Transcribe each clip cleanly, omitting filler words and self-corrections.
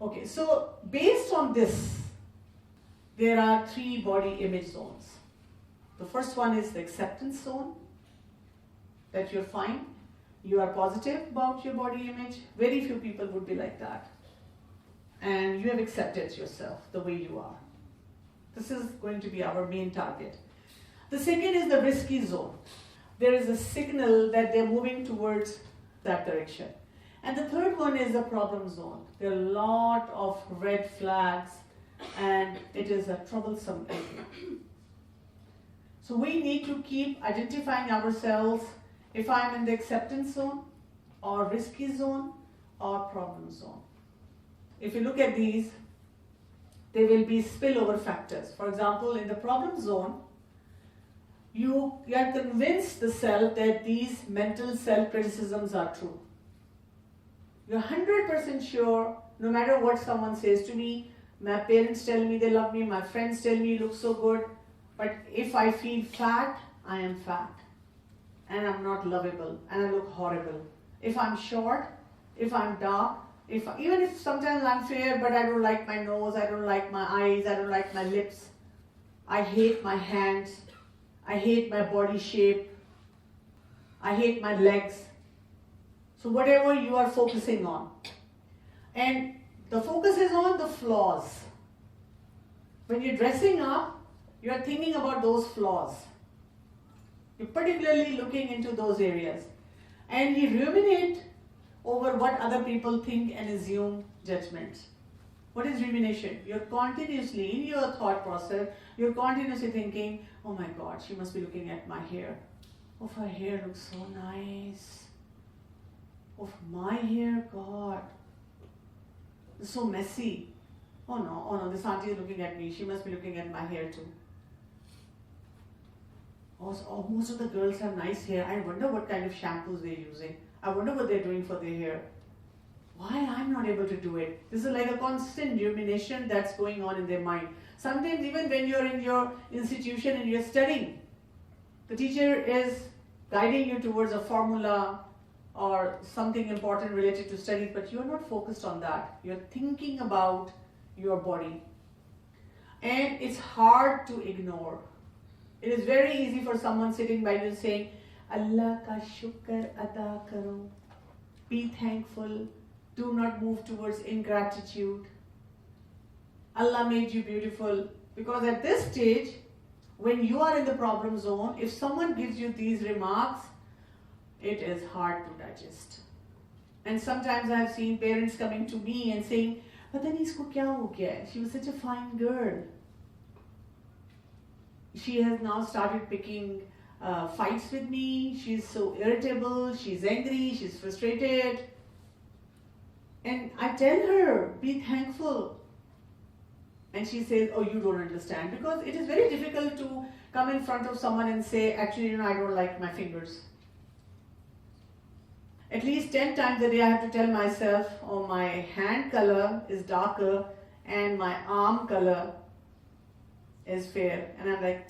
Okay, so based on this, there are 3 body image zones. The first one is the acceptance zone, that you're fine, you are positive about your body image. Very few people would be like that. And you have accepted yourself the way you are. This is going to be our main target. The second is the risky zone. There is a signal that they're moving towards that direction. And the third one is the problem zone. There are a lot of red flags and it is a troublesome area. So we need to keep identifying ourselves if I'm in the acceptance zone or risky zone or problem zone. If you look at these, there will be spillover factors. For example, in the problem zone, you are convinced the self that these mental self-criticisms are true. You're 100% sure, no matter what someone says to me, my parents tell me they love me, my friends tell me you look so good, but if I feel fat, I am fat. And I'm not lovable, and I look horrible. If I'm short, if I'm dark, even if sometimes I'm fair, but I don't like my nose, I don't like my eyes, I don't like my lips, I hate my hands, I hate my body shape, I hate my legs. So whatever you are focusing on. And the focus is on the flaws. When you're dressing up, you're thinking about those flaws. You're particularly looking into those areas. And you ruminate over what other people think and assume judgments. What is rumination? You're continuously, in your thought process, you're continuously thinking, oh my God, she must be looking at my hair. Oh, her hair looks so nice. Oh, my hair, God. It's so messy. Oh no, this auntie is looking at me. She must be looking at my hair too. Oh, most of the girls have nice hair. I wonder what kind of shampoos they're using. I wonder what they're doing for their hair. Why I'm not able to do it? This is like a constant rumination that's going on in their mind. Sometimes even when you're in your institution and you're studying, the teacher is guiding you towards a formula or something important related to studies, but you're not focused on that. You're thinking about your body. And it's hard to ignore. It is very easy for someone sitting by you saying, Allah ka shukr ada karo. Be thankful. Do not move towards ingratitude. Allah made you beautiful. Because at this stage, when you are in the problem zone, if someone gives you these remarks, it is hard to digest. And sometimes I have seen parents coming to me and saying, "Pata nahi isko kya ho gaya? She was such a fine girl. She has now started picking fights with me. She's so irritable, she's angry, she's frustrated." And I tell her, be thankful. And she says, "Oh, you don't understand." Because it is very difficult to come in front of someone and say, "Actually, I don't like my fingers." At least 10 times a day I have to tell myself, oh, my hand color is darker and my arm color is fair. And I'm like,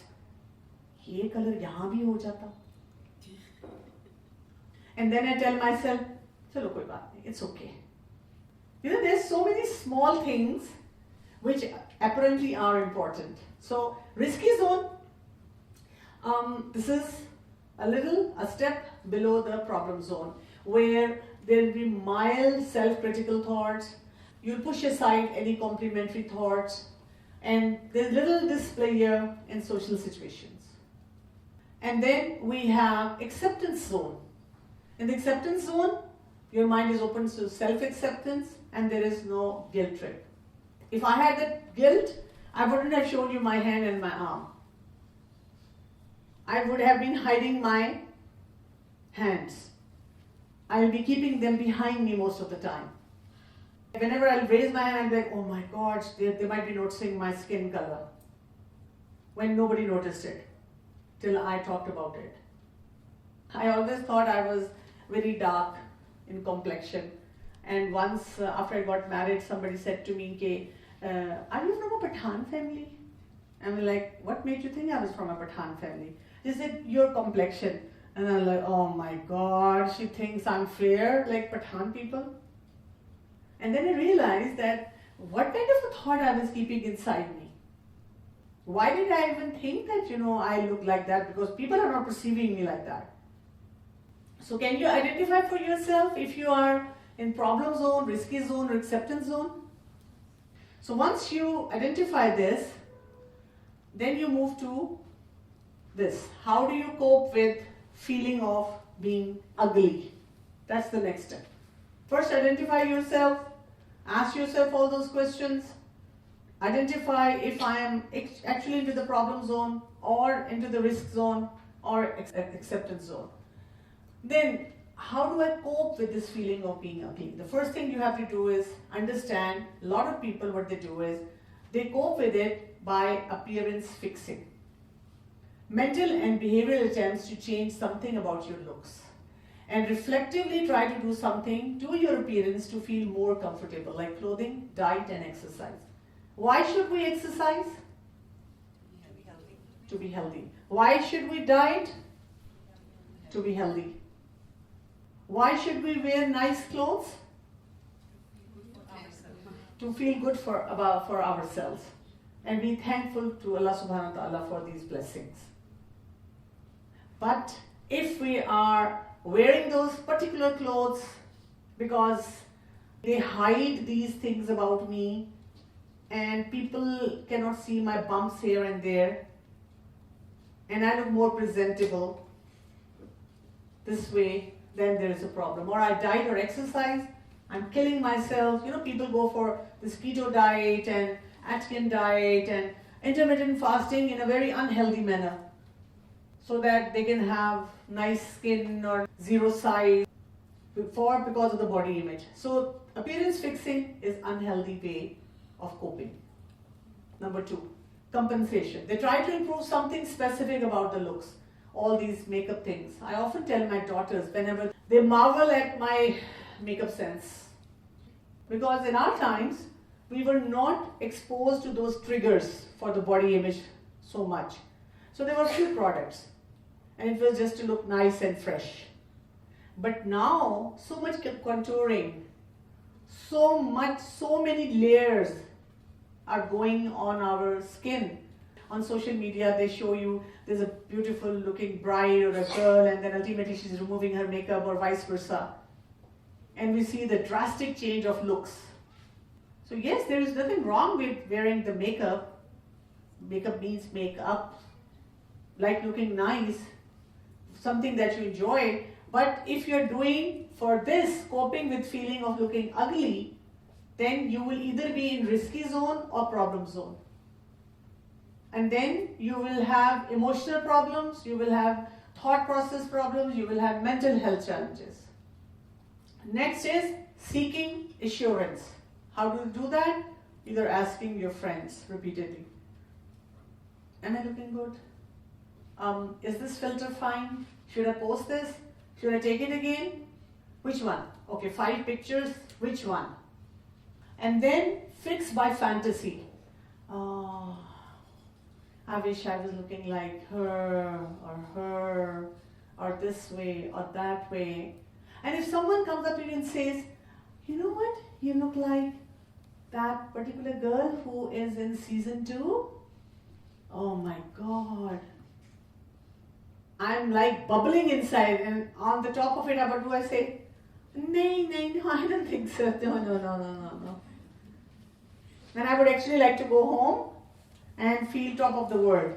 ye color yahan bhi ho jata. And then I tell myself, chalo koi baat nahi, it's okay. There's so many small things which apparently are important. So, risky zone, this is a step below the problem zone, where there will be mild self-critical thoughts. You'll push aside any complimentary thoughts, and there's little display here in social situations. And then we have acceptance zone. In the acceptance zone, your mind is open to self-acceptance and there is no guilt trip. If I had that guilt, I wouldn't have shown you my hand and my arm. I would have been hiding my hands. I'll be keeping them behind me most of the time. Whenever I'll raise my hand, I'm like, oh my God, they might be noticing my skin color. When nobody noticed it, till I talked about it. I always thought I was very dark in complexion. And once after I got married, somebody said to me, are you from a Pathan family? And I'm like, what made you think I was from a Pathan family? They said, your complexion. And I'm like, oh my God, she thinks I'm fair like Pathan people. And then I realized that what kind of a thought I was keeping inside me? Why did I even think that, I look like that? Because people are not perceiving me like that. So can you identify for yourself if you are in problem zone, risky zone, or acceptance zone? So once you identify this, then you move to this. How do you cope with feeling of being ugly? That's the next step. First, identify yourself. Ask yourself all those questions. Identify if I am actually into the problem zone or into the risk zone or acceptance zone. Then, how do I cope with this feeling of being ugly? The first thing you have to do is understand, a lot of people, what they do is, they cope with it by appearance fixing. Mental and behavioral attempts to change something about your looks. And reflectively try to do something to your appearance to feel more comfortable, like clothing, diet, and exercise. Why should we exercise? To be healthy. Why should we diet? To be healthy. Why should we wear nice clothes? To feel good for ourselves. And be thankful to Allah subhanahu wa ta'ala for these blessings. But if we are wearing those particular clothes because they hide these things about me and people cannot see my bumps here and there and I look more presentable this way, then there is a problem. Or I diet or exercise, I'm killing myself. People go for this keto diet and Atkins diet and intermittent fasting in a very unhealthy manner so that they can have nice skin or zero size because of the body image. So appearance fixing is unhealthy way of coping. Number 2, compensation. They try to improve something specific about the looks. All these makeup things. I often tell my daughters whenever they marvel at my makeup sense. Because in our times, we were not exposed to those triggers for the body image so much. So there were few products. And it was just to look nice and fresh. But now, so much contouring, so many layers are going on our skin. On social media, they show you there's a beautiful looking bride or a girl and then ultimately she's removing her makeup or vice versa. And we see the drastic change of looks. So yes, there is nothing wrong with wearing the makeup. Makeup means makeup, like looking nice, something that you enjoy. But if you're doing for this, coping with feeling of looking ugly, then you will either be in risky zone or problem zone. And then you will have emotional problems, you will have thought process problems, you will have mental health challenges. Next is seeking assurance. How do you do that? Either asking your friends repeatedly. Am I looking good? Is this filter fine? Should I post this? Should I take it again? Which one? Okay, 5 pictures, which one? And then fix by fantasy. Oh, I wish I was looking like her, or this way, or that way. And if someone comes up to you and says, you know what, you look like that particular girl who is in season 2, oh my God. I'm like bubbling inside, and on the top of it, what do I say? No, I don't think so. No. And I would actually like to go home and feel top of the world.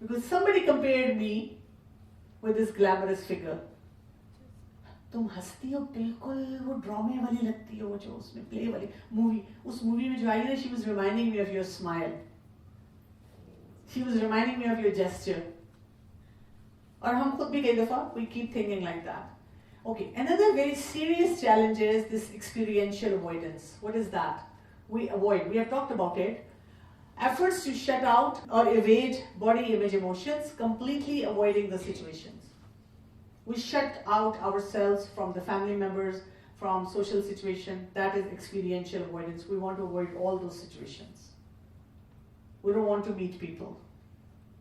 Because somebody compared me with this glamorous figure. तुम हंसती हो बिल्कुल वो ड्रामे वाली लगती हो जो उसमें प्ले वाली मूवी उस मूवी में जो आई ना she was reminding me of your smile. She was reminding me of your gesture. और हम खुद भी कई दफा we keep thinking like that. Okay, another very serious challenge is this experiential avoidance. What is that? We avoid. We have talked about it. Efforts to shut out or evade body image emotions, completely avoiding the situations. We shut out ourselves from the family members, from social situation. That is experiential avoidance. We want to avoid all those situations. We don't want to meet people.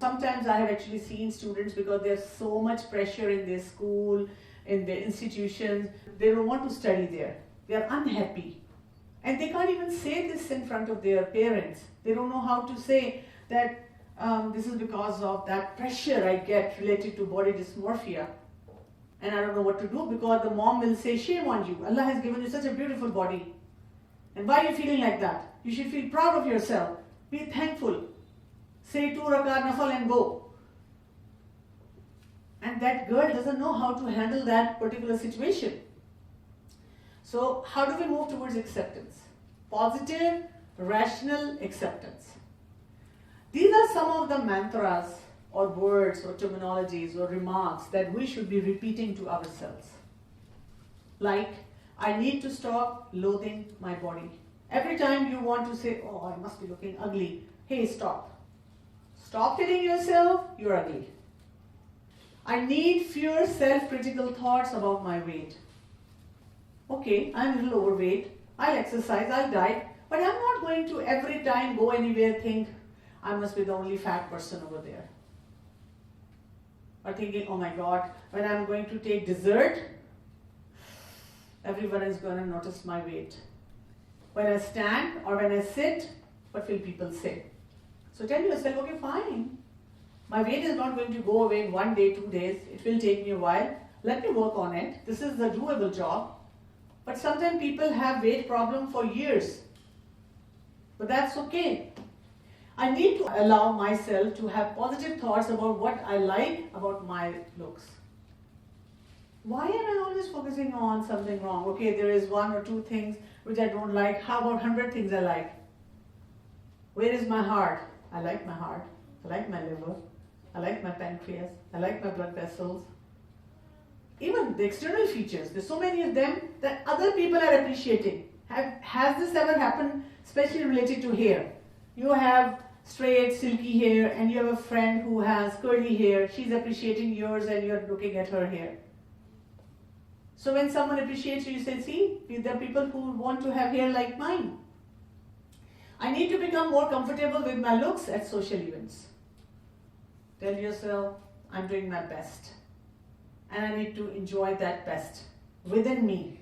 Sometimes I have actually seen students, because there's so much pressure in their school, in their institutions, they don't want to study there. They are unhappy. And they can't even say this in front of their parents. They don't know how to say that this is because of that pressure I get related to body dysmorphia. And I don't know what to do because the mom will say, shame on you. Allah has given you such a beautiful body. And why are you feeling like that? You should feel proud of yourself. Be thankful. Say 2 rakat nafal and go. And that girl doesn't know how to handle that particular situation. So how do we move towards acceptance? Positive, rational acceptance. These are some of the mantras or words or terminologies or remarks that we should be repeating to ourselves. Like, I need to stop loathing my body. Every time you want to say, oh, I must be looking ugly. Hey, stop. Stop telling yourself you're ugly. I need fewer self-critical thoughts about my weight. Okay, I'm a little overweight. I'll exercise, I'll diet. But I'm not going to every time go anywhere think, I must be the only fat person over there. Or thinking, oh my God, when I'm going to take dessert, everyone is going to notice my weight. When I stand or when I sit, what will people say? So tell yourself, okay, fine. My weight is not going to go away in 1 day, 2 days. It will take me a while. Let me work on it. This is the doable job. But sometimes people have weight problem for years. But that's okay. I need to allow myself to have positive thoughts about what I like about my looks. Why am I always focusing on something wrong? Okay, there is 1 or 2 things which I don't like. How about 100 things I like? Where is my heart? I like my heart. I like my liver. I like my pancreas. I like my blood vessels. Even the external features, there's so many of them that other people are appreciating. Has this ever happened, especially related to hair? You have straight, silky hair and you have a friend who has curly hair. She's appreciating yours and you're looking at her hair. So when someone appreciates you, you say, see, there are people who want to have hair like mine. I need to become more comfortable with my looks at social events. Tell yourself, I'm doing my best. And I need to enjoy that best within me.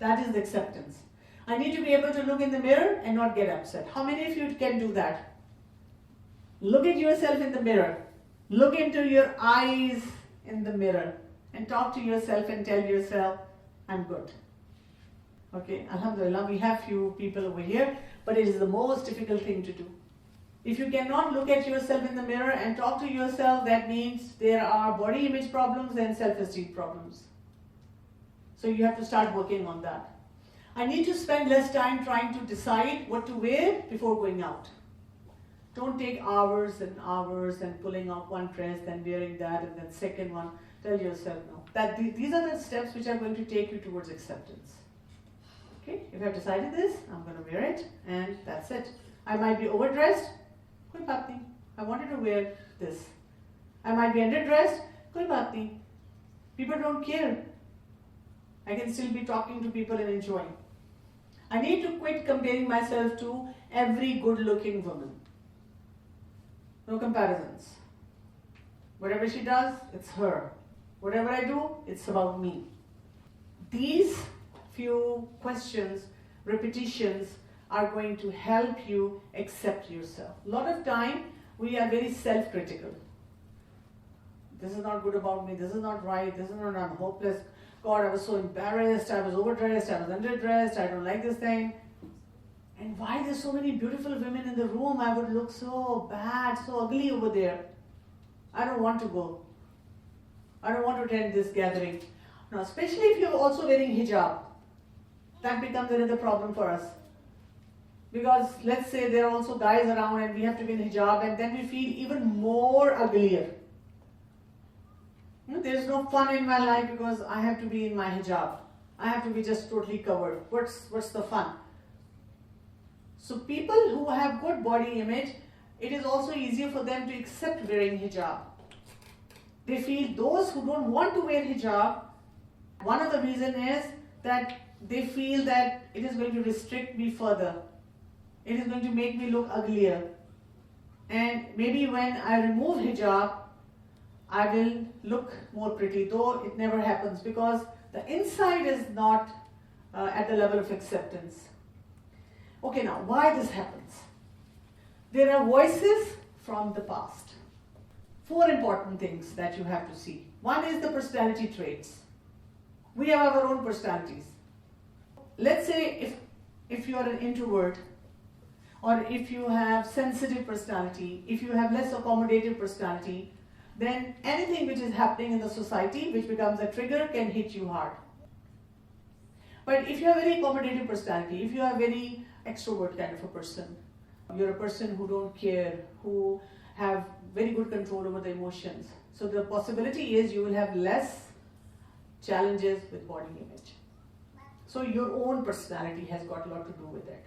That is the acceptance. I need to be able to look in the mirror and not get upset. How many of you can do that? Look at yourself in the mirror. Look into your eyes in the mirror and talk to yourself and tell yourself, I'm good. Okay, Alhamdulillah, we have few people over here, but it is the most difficult thing to do. If you cannot look at yourself in the mirror and talk to yourself, that means there are body image problems and self-esteem problems. So you have to start working on that. I need to spend less time trying to decide what to wear before going out. Don't take hours and hours and pulling off one dress, then wearing that, and then second one. Tell yourself no. These are the steps which are going to take you towards acceptance. Okay, if I've decided this, I'm going to wear it, and that's it. I might be overdressed. Koi baat nahi. I wanted to wear this. I might be underdressed. Koi baat nahi. People don't care. I can still be talking to people and enjoying. I need to quit comparing myself to every good-looking woman. No comparisons. Whatever she does, it's her. Whatever I do, it's about me. These few questions, repetitions, are going to help you accept yourself. A lot of time, we are very self-critical. This is not good about me, this is not right, this is not, I'm hopeless. God, I was so embarrassed, I was overdressed, I was underdressed, I don't like this thing. And why there's so many beautiful women in the room, I would look so bad, so ugly over there. I don't want to go. I don't want to attend this gathering. Now, especially if you're also wearing hijab, that becomes another problem for us. Because let's say there are also guys around and we have to be in hijab, and then we feel even more uglier. There's no fun in my life because I have to be in my hijab. I have to be just totally covered. What's the fun? So people who have good body image, it is also easier for them to accept wearing hijab. They feel those who don't want to wear hijab, one of the reasons is that they feel that it is going to restrict me further. It is going to make me look uglier. And maybe when I remove hijab, I will look more pretty, though it never happens because the inside is not at the level of acceptance. Okay, now why this happens? There are voices from the past. 4 important things that you have to see. One is the personality traits. We have our own personalities. Let's say if you are an introvert, or if you have sensitive personality, if you have less accommodative personality, then anything which is happening in the society which becomes a trigger can hit you hard. But if you have very accommodative personality, if you are very extrovert kind of a person, you're a person who don't care, who have very good control over the emotions. So the possibility is you will have less challenges with body image. So your own personality has got a lot to do with it.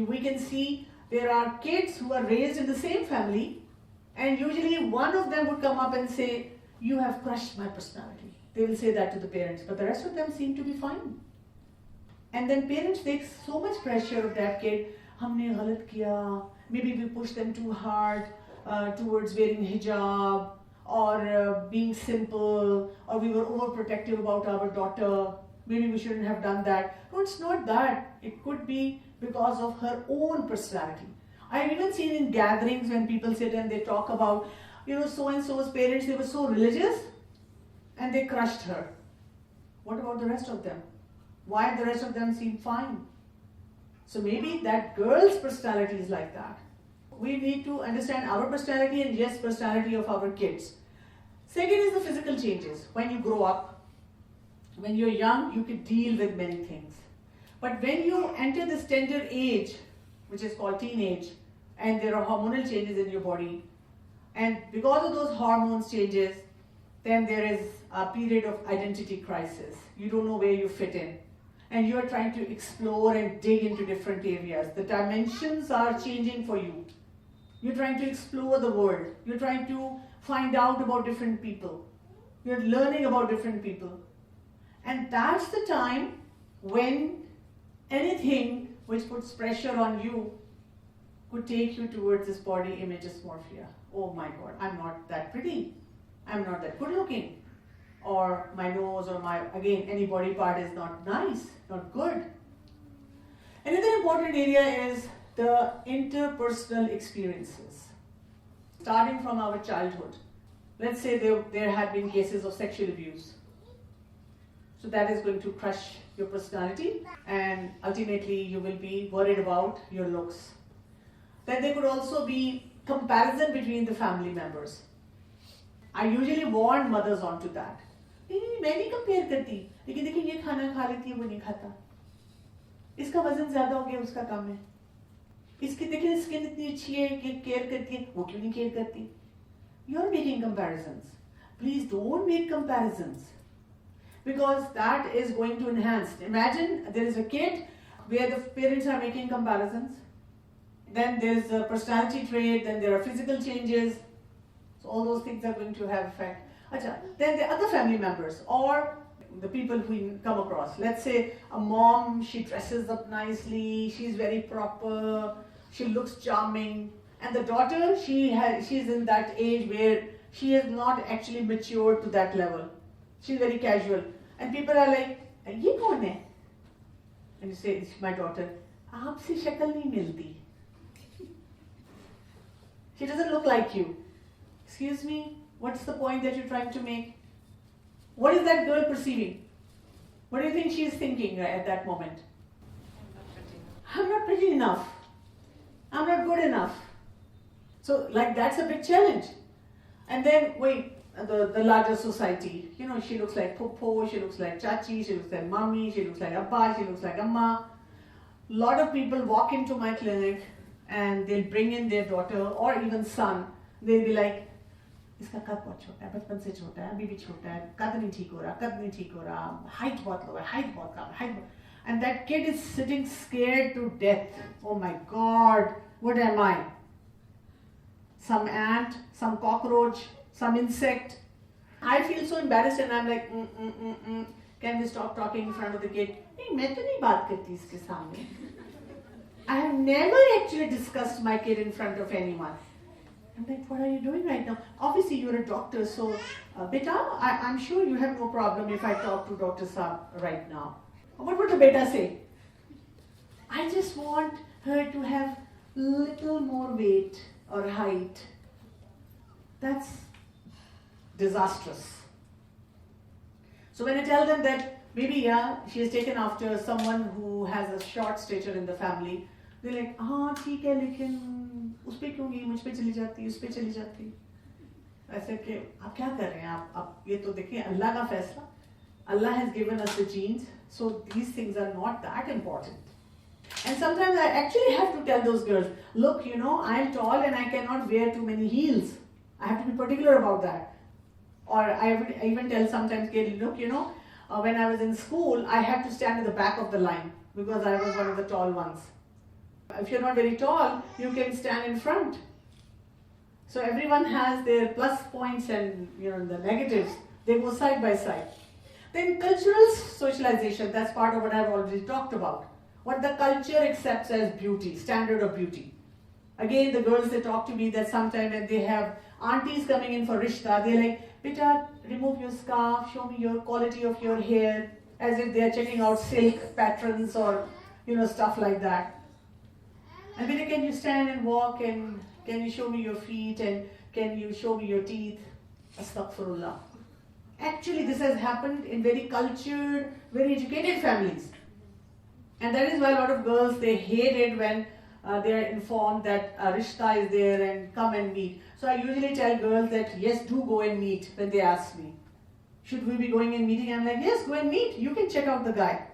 We can see there are kids who are raised in the same family, and usually one of them would come up and say, "You have crushed my personality." They will say that to the parents, but the rest of them seem to be fine. And then parents take so much pressure of that kid. Humne galat kiya. Maybe we push them too hard towards wearing hijab, or being simple, or we were overprotective about our daughter. Maybe we shouldn't have done that. No, it's not that. It could be because of her own personality. I've even seen in gatherings when people sit and they talk about, so-and-so's parents, they were so religious and they crushed her. What about the rest of them? Why the rest of them seem fine? So maybe that girl's personality is like that. We need to understand our personality and yes, personality of our kids. Second is the physical changes. When you grow up, when you're young, you can deal with many things. But when you enter this tender age, which is called teenage, and there are hormonal changes in your body, and because of those hormones changes, then there is a period of identity crisis. You don't know where you fit in. And you're trying to explore and dig into different areas. The dimensions are changing for you. You're trying to explore the world. You're trying to find out about different people. You're learning about different people. And that's the time when anything which puts pressure on you could take you towards this body image dysmorphia. Oh my God, I'm not that pretty. I'm not that good looking. Or my nose or any body part is not nice, not good. Another important area is the interpersonal experiences. Starting from our childhood. Let's say there have been cases of sexual abuse. So that is going to crush your personality, and ultimately you will be worried about your looks. Then there could also be comparison between the family members. I usually warn mothers onto that. मैं नहीं compare करती, लेकिन देखिए ये खाना खा लेती है, वो नहीं खाता. इसका वजन ज्यादा हो गया, उसका कम है. इसकी देखिए स्किन इतनी अच्छी है कि केयर करती है, वो क्यों नहीं केयर करती? You're making comparisons. Please don't make comparisons, because that is going to enhance. Imagine there is a kid where the parents are making comparisons. Then there is a personality trait. Then there are physical changes. So all those things are going to have effect. Then the other family members or the people who we come across. Let's say a mom, she dresses up nicely, she's very proper, she looks charming. And the daughter, she's in that age where she has not actually matured to that level. She's very casual. And people are like, "Ye kaun hai?" And you say, "It's my daughter." "Aapse shakal nahi milti." She doesn't look like you. Excuse me? What's the point that you're trying to make? What is that girl perceiving? What do you think she's thinking at that moment? I'm not pretty enough. I'm not good enough. So, that's a big challenge. And then, the larger society. She looks like Popo, she looks like Chachi, she looks like Mommy, she looks like Abba, she looks like Amma. A lot of people walk into my clinic and they'll bring in their daughter or even son. They'll be like, इसका कद बहुत छोटा है, बचपन से छोटा है, अभी भी छोटा है, कद नहीं ठीक हो रहा, हाइट बहुत लो है, हाइट बहुत कम है, and that kid is sitting scared to death. Oh my God, what am I? Some ant, some cockroach, some insect. I feel so embarrassed and I'm like, can we stop talking in front of the kid? नहीं, मैं तो नहीं बात करती इसके सामने. I have never actually discussed my kid in front of anyone. I'm like, what are you doing right now? Obviously, you're a doctor, so beta, I'm sure you have no problem if I talk to Dr. Saab right now. What would the beta say? I just want her to have little more weight or height. That's disastrous. So when I tell them that maybe, yeah, she is taken after someone who has a short stature in the family, they're like, हाँ ठीक है लेकिन उस पे क्यों गई, मुझ पे चली जाती, उस पे चली जाती. ऐसे कि आप क्या कर रहे हैं, आप ये तो देखिए अल्लाह का फैसला. Allah has given us the genes, so these things are not that important. And sometimes I actually have to tell those girls, look, I'm tall and I cannot wear too many heels. I have to be particular about that. Or I would even tell sometimes, look, when I was in school, I had to stand at the back of the line because I was one of the tall ones. If you're not very tall, you can stand in front. So everyone has their plus points and the negatives. They go side by side. Then cultural socialization, that's part of what I've already talked about. What the culture accepts as beauty, standard of beauty. Again, the girls, they talk to me that sometimes when they have aunties coming in for rishta, they're like, Beta, remove your scarf, show me your quality of your hair, as if they're checking out silk patterns or, stuff like that. And Beta, can you stand and walk, and can you show me your feet, and can you show me your teeth? Astaghfirullah. Actually, this has happened in very cultured, very educated families. And that is why a lot of girls, they hate it when they are informed that a rishta is there and come and meet. So I usually tell girls that, yes, do go and meet when they ask me. Should we be going and meeting? I'm like, yes, go and meet. You can check out the guy.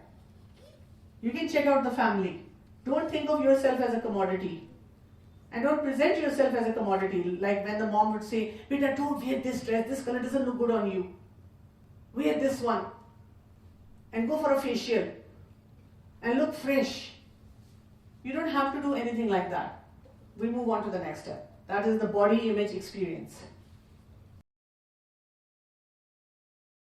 You can check out the family. Don't think of yourself as a commodity. And don't present yourself as a commodity. Like when the mom would say, Beta, don't wear this dress. This color doesn't look good on you. Wear this one. And go for a facial. And look fresh. You don't have to do anything like that. We move on to the next step. That is the body image experience.